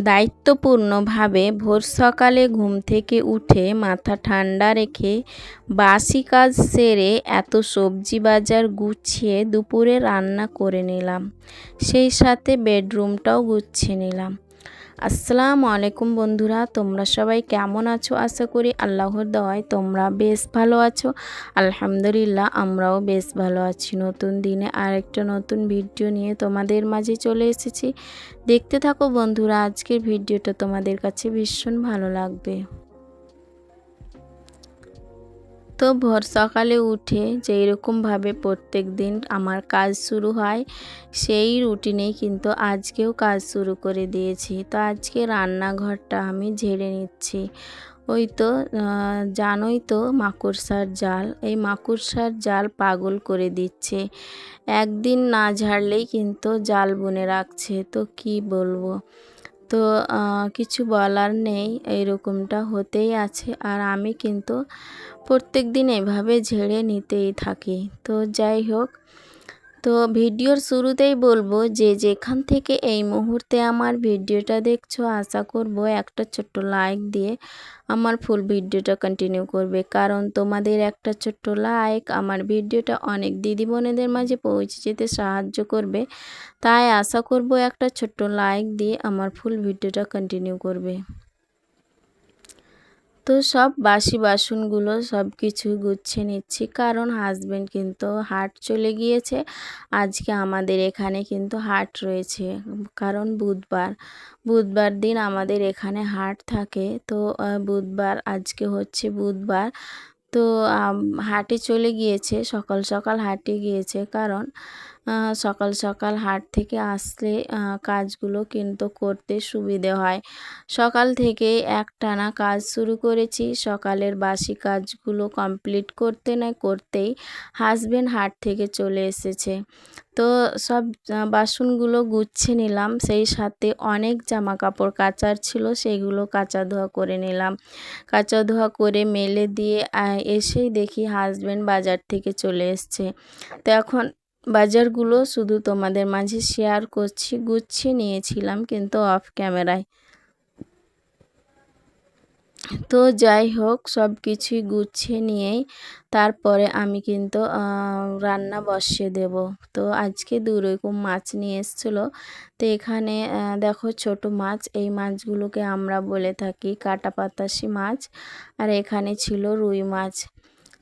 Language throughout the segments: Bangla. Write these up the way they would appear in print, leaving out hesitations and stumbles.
দায়িত্বপূর্ণভাবে ভোর সকালে ঘুম থেকে উঠে মাথা ঠান্ডা রেখে বাসি কাজ সেরে এত সবজি বাজার গুছিয়ে দুপুরে রান্না করে নিলাম, সেই সাথে বেডরুমটাও গুছিয়ে নিলাম। আসসালামু আলাইকুম বন্ধুরা, তোমরা সবাই কেমন আছো? আশা করি আল্লাহর দয়ায় তোমরা বেশ ভালো আছো। আলহামদুলিল্লাহ, আমরাও বেশ ভালো আছি। নতুন দিনে আরেকটা নতুন ভিডিও নিয়ে তোমাদের মাঝে চলে এসেছি। দেখতে থাকো বন্ধুরা, আজকের ভিডিওটা তোমাদের কাছে ভীষণ ভালো লাগবে। তো ভোর সকালে উঠে যেই রকমভাবে প্রত্যেক দিন আমার কাজ শুরু হয়, সেই রুটিনেই কিন্তু আজকেও কাজ শুরু করে দিয়েছি। তো আজকে রান্নাঘরটা আমি ঝেড়ে নিচ্ছি। ওই তো জানোই তো মাকড়সার জাল, এই মাকড়সার জাল পাগল করে দিচ্ছে। একদিন না ঝাড়লেই কিন্তু জাল বুনে রাখছে, তো কি বলবো। তো কিছু বলার নেই, এইরকমটা হতেই আছে। আর আমি কিন্তু প্রত্যেক দিন এভাবে ঝেড়ে নিতেই থাকি। তো যাই হোক, তো ভিডিওর শুরুতেই বলবো যে যেখান থেকে এই মুহূর্তে আমার ভিডিওটা দেখছো, আশা করব একটা ছোট্ট লাইক দিয়ে আমার ফুল ভিডিওটা কন্টিনিউ করবে, কারণ তোমাদের একটা ছোট্ট লাইক আমার ভিডিওটা অনেক দিদি বোনেদের মাঝে পৌঁছে যেতে সাহায্য করবে। তাই আশা করব একটা ছোট্ট লাইক দিয়ে আমার ফুল ভিডিওটা কন্টিনিউ করবে। তো সব বাসি বাসনগুলো সব কিছু গুছিয়ে নিচ্ছি, কারণ হাজবেন্ড কিন্তু হাট চলে গিয়েছে। আজকে আমাদের এখানে কিন্তু হাট রয়েছে, কারণ বুধবার দিন আমাদের এখানে হাট থাকে। তো বুধবার, আজকে হচ্ছে বুধবার। তো হাটে চলে গিয়েছে, সকাল সকাল হাটে গিয়েছে, কারণ সকাল সকাল হাট থেকে আসলে কাজগুলো কিন্তু করতে সুবিধে হয়। সকাল থেকে একটানা কাজ শুরু করেছি, সকালের বাসি কাজগুলো কমপ্লিট করতে না করতেই হাজবেন্ড হাট থেকে চলে এসেছে। তো সব বাসনগুলো গুছিয়ে নিলাম, সেই সাথে অনেক জামা কাপড় কাচার ছিল, সেগুলো কাচা ধোয়া করে নিলাম। কাচা ধোয়া করে মেলে দিয়ে এসেই দেখি হাজবেন্ড বাজার থেকে চলে এসছে। তো এখন বাজারগুলো শুধু তোমাদের মাঝে শেয়ার করছি। গুছিয়ে নিয়েছিলাম কিন্তু অফ ক্যামেরায়। তো যাই হোক, সব কিছুই গুছিয়ে নিয়েই তারপরে আমি কিন্তু রান্না বসিয়ে দেব। তো আজকে দু রকম মাছ নিয়ে এসেছিলো। তো এখানে দেখো ছোট মাছ, এই মাছগুলোকে আমরা বলে থাকি কাটা পাতাসি মাছ, আর এখানে ছিল রুই মাছ।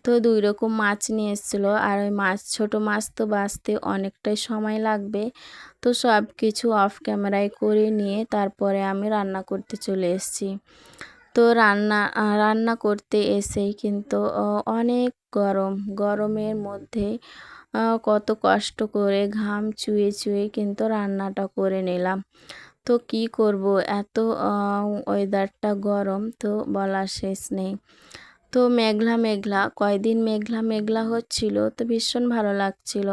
তো দুই রকম মাছ নিয়ে এসেছিলো, আর ওই ছোট মাছ তো বাছতে অনেকটাই সময় লাগবে। তো সব কিছু অফ ক্যামেরায় করে নিয়ে তারপরে আমি রান্না করতে চলে এসেছি। তো রান্না করতে এসেই কিন্তু অনেক গরমের মধ্যে কত কষ্ট করে ঘাম চুয়ে চুয়ে কিন্তু রান্নাটা করে নিলাম। তো কি করব, এত ওয়েদারটা গরম, তো বলার শেষ নেই। তো মেঘলা মেঘলা, কয়দিন মেঘলা মেঘলা হচ্ছিল, তো ভীষণ ভালো লাগছিল,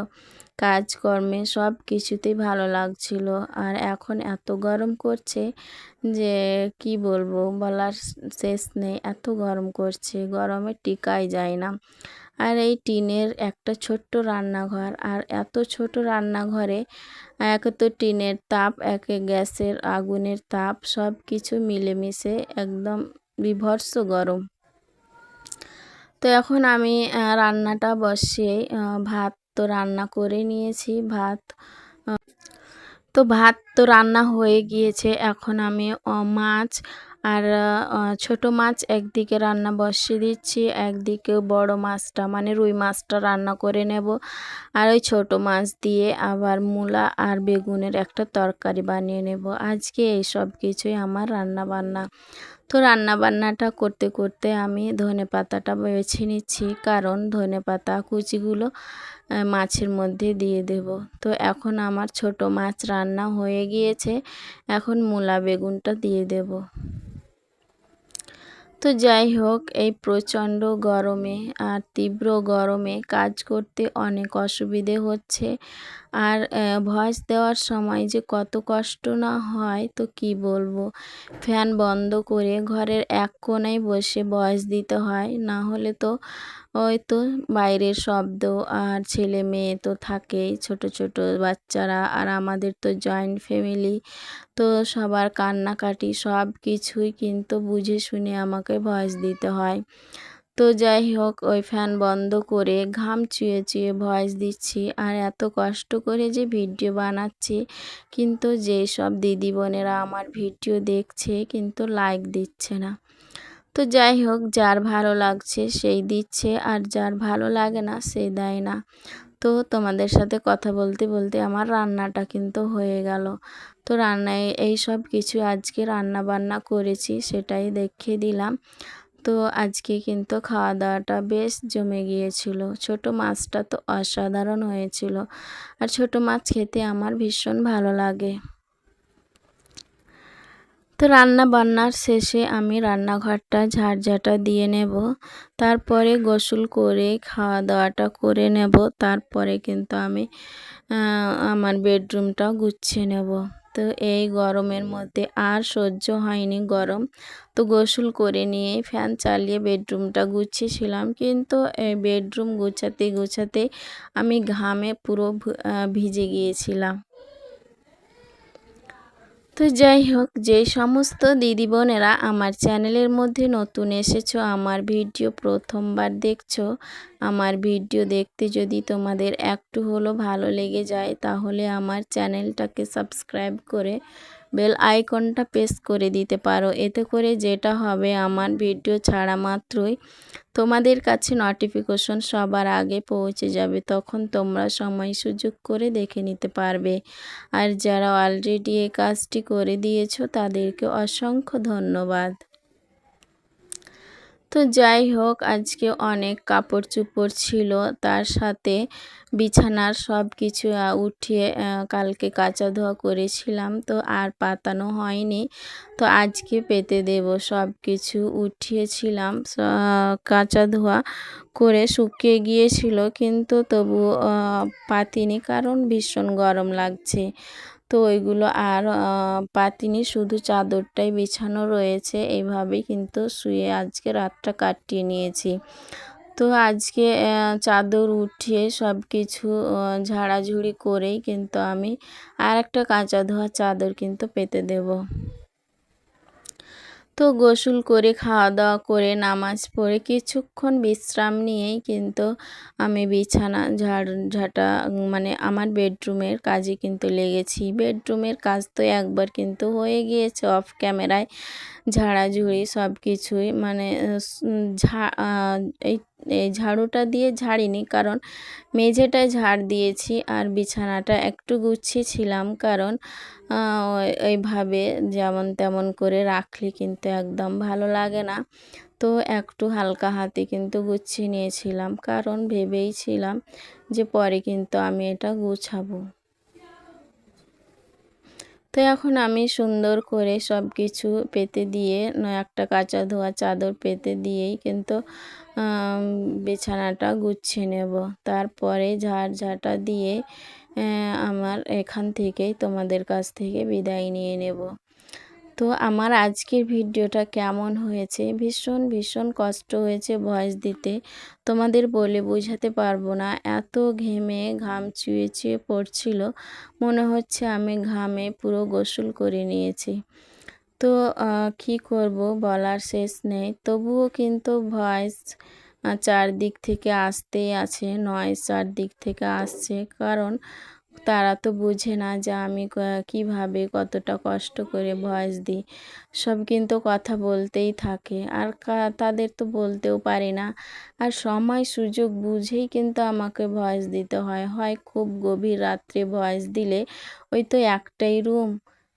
কাজকর্মে সব কিছুতেই ভালো লাগছিল। আর এখন এত গরম করছে যে কি বলবো, বলার শেষ নেই, এত গরম করছে, গরমে টিকাই যায় না। আর এই টিনের একটা ছোট্ট রান্নাঘর, আর এত ছোট রান্নাঘরে এক তো টিনের তাপ, একে গ্যাসের আগুনের তাপ, সব কিছু মিলেমিশে একদম বীভৎস গরম। তো এখন আমি রান্নাটা বসিয়ে ভাত তো রান্না করে নিয়েছি। ভাত তো ভাত তো রান্না হয়ে গিয়েছে। এখন আমি মাছ আর ছোট মাছ একদিকে রান্না বসিয়ে দিচ্ছি, একদিকে বড় মাছটা মানে রুই মাছটা রান্না করে নেব। আর ওই ছোট মাছ দিয়ে আবার মূলা আর বেগুনের একটা তরকারি বানিয়ে নেব। আজকে এই সব কিছুই আমার রান্নাবান্না। তো রান্নাবান্নাটা করতে করতে আমি ধনেপাতাটা বেছে নিচ্ছি, কারণ ধনেপাতা কুচিগুলো মাছের মধ্যে দিয়ে দেব। তো এখন আমার ছোট মাছ রান্না হয়ে গিয়েছে, এখন মূলা বেগুনটা দিয়ে দেব। তো যাই হোক, এই প্রচণ্ড গরমে আর তীব্র গরমে কাজ করতে অনেক অসুবিধে হচ্ছে। আর ভয়েস দেওয়ার সময় যে কত কষ্ট না হয় তো কি বলবো। ফ্যান বন্ধ করে ঘরের এক কোণায় বসে ভয়েস দিতে হয়, না হলে তো ওই তো বাইরের শব্দ আর ছেলে মেয়ে তো থাকেই, ছোট ছোট বাচ্চারা, আর আমাদের তো জয়েন্ট ফ্যামিলি, তো সবার কান্নাকাটি সব কিছুই কিন্তু বুঝে শুনে আমাকে ভয়েস দিতে হয়। তো যাই হোক, ওই ফ্যান বন্ধ করে ঘাম চুইয়ে চুইয়ে ভয়েস দিচ্ছি, আর এত কষ্ট করে যে ভিডিও বানাচ্ছি, কিন্তু যেই সব দিদি বোনেরা আমার ভিডিও দেখছে কিন্তু লাইক দিচ্ছে না। তো যাই হোক, যার ভালো লাগছে সেই দিচ্ছে, আর যার ভালো লাগে না সে দেয় না। তো তোমাদের সাথে কথা বলতে বলতে আমার রান্নাটা কিন্তু হয়ে গেল। তো রান্নায় এই সব কিছু আজকে রান্না বান্না করেছি সেটাই দেখিয়ে দিলাম। তো আজকে কিন্তু খাওয়া দাওয়াটা বেশ জমে গিয়েছিল। ছোট মাছটা তো অসাধারণ হয়েছিল, আর ছোট মাছ খেতে আমার ভীষণ ভালো লাগে। তো রান্না বান্নার শেষে আমি রান্নাঘরটা ঝাড়ঝাঁটা দিয়ে নেব, তারপরে গোসল করে খাওয়া দাওয়াটা করে নেব, তারপরে কিন্তু আমি আমার বেডরুমটাও গুছিয়ে নেব। তো এই গরমের মধ্যে আর সহ্য হয়নি গরম, তো গোসল করে নিয়ে ফ্যান চালিয়ে বেডরুমটা গুছিয়েছিলাম, কিন্তু এই বেডরুম গুছাতে গুছাতে আমি ঘামে পুরো ভিজে গিয়েছিলাম। তো যাই হোক, যে সমস্ত দিদি বোনেরা আমার চ্যানেলের মধ্যে নতুন এসেছো, আমার ভিডিও প্রথমবার দেখছো, আমার ভিডিও দেখতে যদি তোমাদের একটু হলো ভালো লেগে যায়, তাহলে আমার চ্যানেলটাকে সাবস্ক্রাইব করে বেল আইকনটা প্রেস করে দিতে পারো। এতে করে যেটা হবে, আমার ভিডিও ছাড়া মাত্রই তোমাদের কাছে নোটিফিকেশন সবার আগে পৌঁছে যাবে, তখন তোমরা সময় সুযোগ করে দেখে নিতে পারবে। আর যারা অলরেডি এই কাজটি করে দিয়েছো তাদেরকে অসংখ্য ধন্যবাদ। তো যাই হোক, আজকে অনেক কাপড় চোপড় ছিল, তার সাথে বিছানার সব কিছু উঠিয়ে কালকে কাচা ধোয়া করেছিলাম, তো আর পাতানো হয়নি। তো আজকে পেতে দেব, সব কিছু উঠিয়েছিলাম, কাচা ধোয়া করে শুকিয়ে গিয়েছিল, কিন্তু তবু পাতিনি, কারণ ভীষণ গরম লাগছে। তো ওইগুলো আর পাতিনি, শুধু চাদরটাই বিছানো রয়েছে। এইভাবেই কিন্তু শুয়ে আজকে রাতটা কাটিয়ে নিয়েছি। তো আজকে চাদর উঠিয়ে সব কিছু ঝাড়াঝুড়ি করেই কিন্তু আমি আর একটা কাঁচা ধোয়া চাদর কিন্তু পেতে দেব। তো গোসল করে খাওয়া দাওয়া করে নামাজ পড়ে কিছুক্ষণ বিশ্রাম নিয়েই কিন্তু আমি বিছানা ঝাঁটা মানে আমার বেডরুমের কাজে কিন্তু লেগেছি। বেডরুমের কাজ তো একবার কিন্তু হয়ে গিয়েছে অফ ক্যামেরায়, ঝাড়াঝুড়ি সব কিছুই, মানে এই এই ঝাড়ুটা দিয়ে ঝাড়িনি, কারণ মেঝেটায় ঝাড় দিয়েছি, আর বিছানাটা একটু গুছিয়েছিলাম, কারণ ওইভাবে যেমন তেমন করে রাখলে কিন্তু একদম ভালো লাগে না। তো একটু হালকা হাতে কিন্তু গুছিয়ে নিয়েছিলাম, কারণ ভেবেইছিলাম যে পরে কিন্তু আমি এটা গুছাবো। তো এখন আমি সুন্দর করে সব কিছু পেতে দিয়ে, একটা কাঁচা ধোয়া চাদর পেতে দিয়েই কিন্তু বিছানাটা গুছিয়ে নেব। তারপরে ঝাড়ঝাঁটা দিয়ে আমার এখান থেকেই তোমাদের কাছ থেকে বিদায় নিয়ে নেব। তো আমার আজকের ভিডিওটা কেমন হয়েছে, ভীষণ ভীষণ কষ্ট হয়েছে ভয়েস দিতে, তোমাদের বলে বোঝাতে পারবো না। এত ঘেমে ঘাম চুইয়ে চুইয়ে পড়ছিল, মনে হচ্ছে আমি ঘামে পুরো গোসল করে নিয়েছি। তো কী করব, বলার শেষ নেই। তবুও কিন্তু ভয়েস চারদিক থেকে আসতেই আছে, নয়েজ চারদিক থেকে আসছে, কারণ তারা তো বুঝে না যে আমি কীভাবে কতটা কষ্ট করে ভয়েস দিই। সব কিন্তু কথা বলতেই থাকে, আর তাদের তো বলতেও পারি না। আর সময় সুযোগ বুঝেই কিন্তু আমাকে ভয়েস দিতে হয়। হয় খুব গভীর রাত্রে ভয়েস দিলে ওই তো একটাই রুম,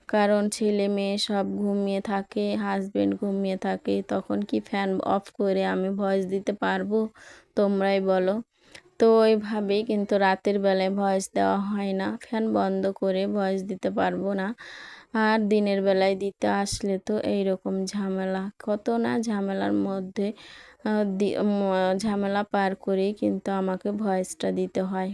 কারণ ছেলে মেয়ে সব ঘুমিয়ে থাকে, হাজবেন্ড ঘুমিয়ে থাকে, তখন কি ফ্যান অফ করে আমি ভয়েস দিতে পারবো? তোমরাই বলো। তো ওইভাবেই কিন্তু রাতের বেলায় ভয়েস দেওয়া হয় না, ফ্যান বন্ধ করে ভয়েস দিতে পারবো না। আর দিনের বেলায় দিতে আসলে তো এইরকম ঝামেলা, কত না ঝামেলার মধ্যে ঝামেলা পার করেই কিন্তু আমাকে ভয়েসটা দিতে হয়।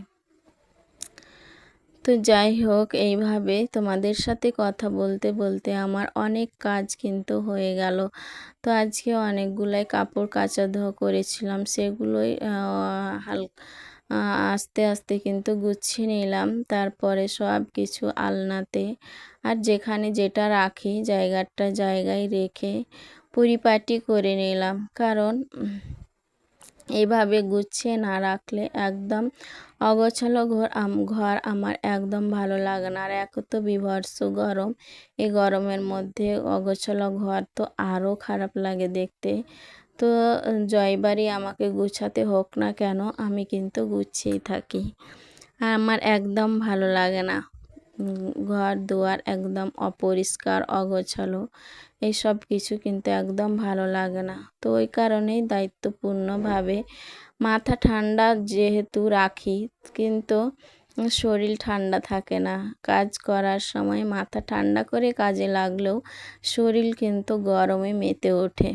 তো যাই হোক, এইভাবে তোমাদের সাথে কথা বলতে বলতে আমার অনেক কাজ কিন্তু হয়ে গেল। তো আজকে অনেকগুলাই কাপড় কাচা ধোয়া করেছিলাম, সেগুলোই আস্তে আস্তে কিন্তু গুছিয়ে নিলাম। তারপরে সব কিছু আলনাতে আর যেখানে যেটা রাখি জায়গায় রেখে পরিপাটি করে নিলাম, কারণ এইভাবে গুছিয়ে না রাখলে একদম অগোছালো ঘর আমার একদম ভালো লাগে না। আর এক তো বীভৎস গরম, এই গরমের মধ্যে অগোছালো ঘর তো আরও খারাপ লাগে দেখতে। তো জয়বারই আমাকে গুছাতে হোক না কেন, আমি কিন্তু গুছিয়েই থাকি। আর আমার একদম ভালো লাগে না ঘর দুয়ার একদম অপরিষ্কার অগোছালো, এইসব কিছু কিন্তু একদম ভালো লাগে না। তো ওই কারণেই দায়িত্বপূর্ণভাবে মাথা ঠান্ডা যেহেতু রাখি, কিন্তু শরীর ঠান্ডা থাকে না। কাজ করার সময় মাথা ঠান্ডা করে কাজে লাগলেও শরীর কিন্তু গরমে মেতে ওঠে।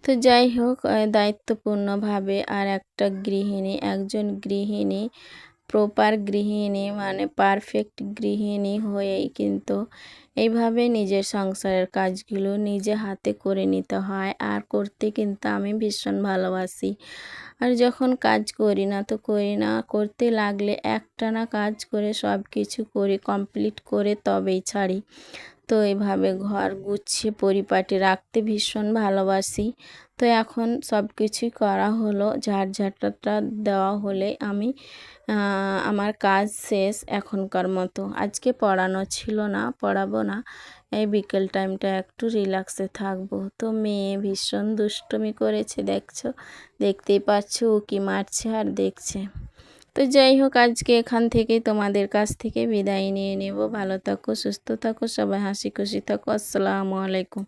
তো যাই হোক, দায়িত্বপূর্ণভাবে আর একজন গৃহিণী, প্রপার গৃহিণী মানে পারফেক্ট গৃহিণী হয়েই কিন্তু এইভাবে নিজের সংসারের কাজগুলো নিজে হাতে করে নিতে হয়। আর করতে কিন্তু আমি ভীষণ ভালোবাসি। আর যখন কাজ করি না তো করি না, করতে লাগলে একটানা কাজ করে সব কিছু করে কমপ্লিট করে তবেই ছাড়ি। তো এইভাবে ঘর গুছিয়ে পরিপাটি রাখতে ভীষণ ভালোবাসি। তো এখন সব কিছুই করা হলো, ঝাড়ঝাঁটাটা দেওয়া হলে আমি আমার কাজ শেষ এখনকার মতো। আজকে পড়ানো ছিল না, পড়াবো না, এই বিকেল টাইমটা একটু রিল্যাক্সে থাকবো। তো মেয়ে ভীষণ দুষ্টুমি করেছে, দেখতেই পাচ্ছ উঁকি মারছে আর দেখছে। তো যাই হোক, আজকে এখান থেকেই তোমাদের কাছ থেকে বিদায় নিয়ে নেব। ভালো থাকো, সুস্থ থাকো, সবাই হাসি খুশি থাকো। আসসালামু আলাইকুম।